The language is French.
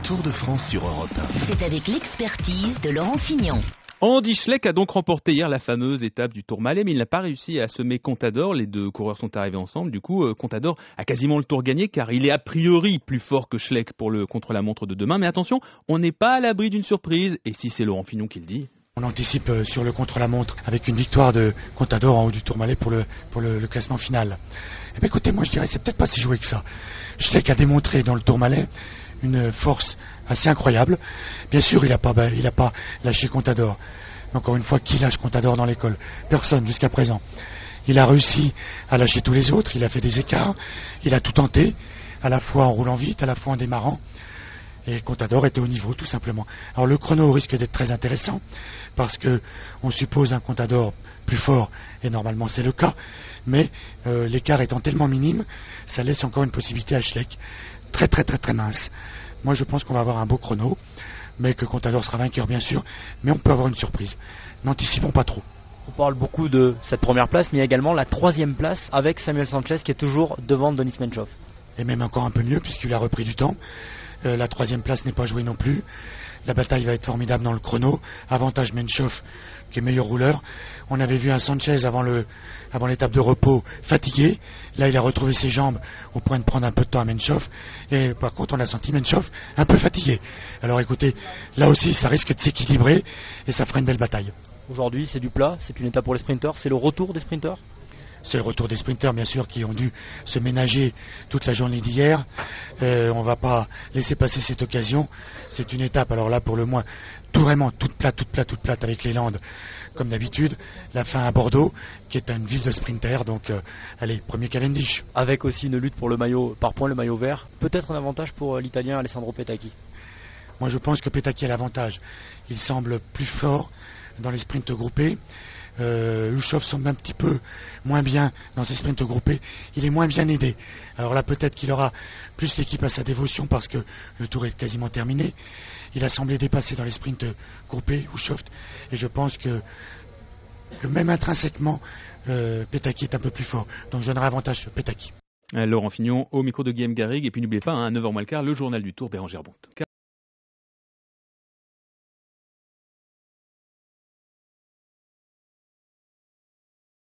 Tour de France sur Europe 1. C'est avec l'expertise de Laurent Fignon. Andy Schleck a donc remporté hier la fameuse étape du Tourmalet, mais il n'a pas réussi à semer Contador. Les deux coureurs sont arrivés ensemble. Du coup, Contador a quasiment le tour gagné car il est a priori plus fort que Schleck pour le contre-la-montre de demain. Mais attention, on n'est pas à l'abri d'une surprise. Et si c'est Laurent Fignon qui le dit? On anticipe sur le contre-la-montre avec une victoire de Contador en haut du Tourmalet pour le classement final. Eh bien, écoutez, moi je dirais c'est peut-être pas si joué que ça. Schleck a démontré dans le Tourmalet une force assez incroyable. Bien sûr, il a pas lâché Contador. Encore une fois, qui lâche Contador dans l'école? Personne jusqu'à présent. Il a réussi à lâcher tous les autres, il a fait des écarts, il a tout tenté, à la fois en roulant vite, à la fois en démarrant. Et Contador était au niveau, tout simplement. Alors le chrono risque d'être très intéressant, parce que on suppose un Contador plus fort, et normalement c'est le cas, mais l'écart étant tellement minime, ça laisse encore une possibilité à Schleck, très mince. Moi je pense qu'on va avoir un beau chrono, mais que Contador sera vainqueur bien sûr, mais on peut avoir une surprise. N'anticipons pas trop. On parle beaucoup de cette première place, mais il y a également la troisième place avec Samuel Sanchez qui est toujours devant Denis Menchov. Et même encore un peu mieux puisqu'il a repris du temps. La troisième place n'est pas jouée non plus. La bataille va être formidable dans le chrono. Avantage Menchov qui est meilleur rouleur. On avait vu un Sanchez avant l'étape de repos fatigué. Là il a retrouvé ses jambes au point de prendre un peu de temps à Menchov. Et par contre on a senti Menchov un peu fatigué. Alors écoutez, là aussi ça risque de s'équilibrer et ça fera une belle bataille. Aujourd'hui c'est du plat, c'est une étape pour les sprinteurs, c'est le retour des sprinteurs. C'est le retour des sprinteurs, bien sûr, qui ont dû se ménager toute la journée d'hier. On ne va pas laisser passer cette occasion. C'est une étape, alors là, pour le moins, toute plate, avec les Landes, comme d'habitude. La fin à Bordeaux, qui est une ville de sprinters. Donc, allez, premier Cavendish. Avec aussi une lutte pour le maillot, par point le maillot vert. Peut-être un avantage pour l'Italien Alessandro Petacchi. Moi, je pense que Petacchi a l'avantage. Il semble plus fort dans les sprints groupés. Ushov semble un petit peu moins bien dans ses sprints groupés, il est moins bien aidé. Alors là peut-être qu'il aura plus l'équipe à sa dévotion parce que le tour est quasiment terminé. Il a semblé dépasser dans les sprints groupés, Ushov, et je pense que même intrinsèquement Petacchi est un peu plus fort. Donc je donnerai avantage sur Petacchi. Laurent Fignon au micro de Guillaume Garrigue, et puis n'oubliez pas, à 9h moins le quart, le journal du Tour, Bérangère Bonte.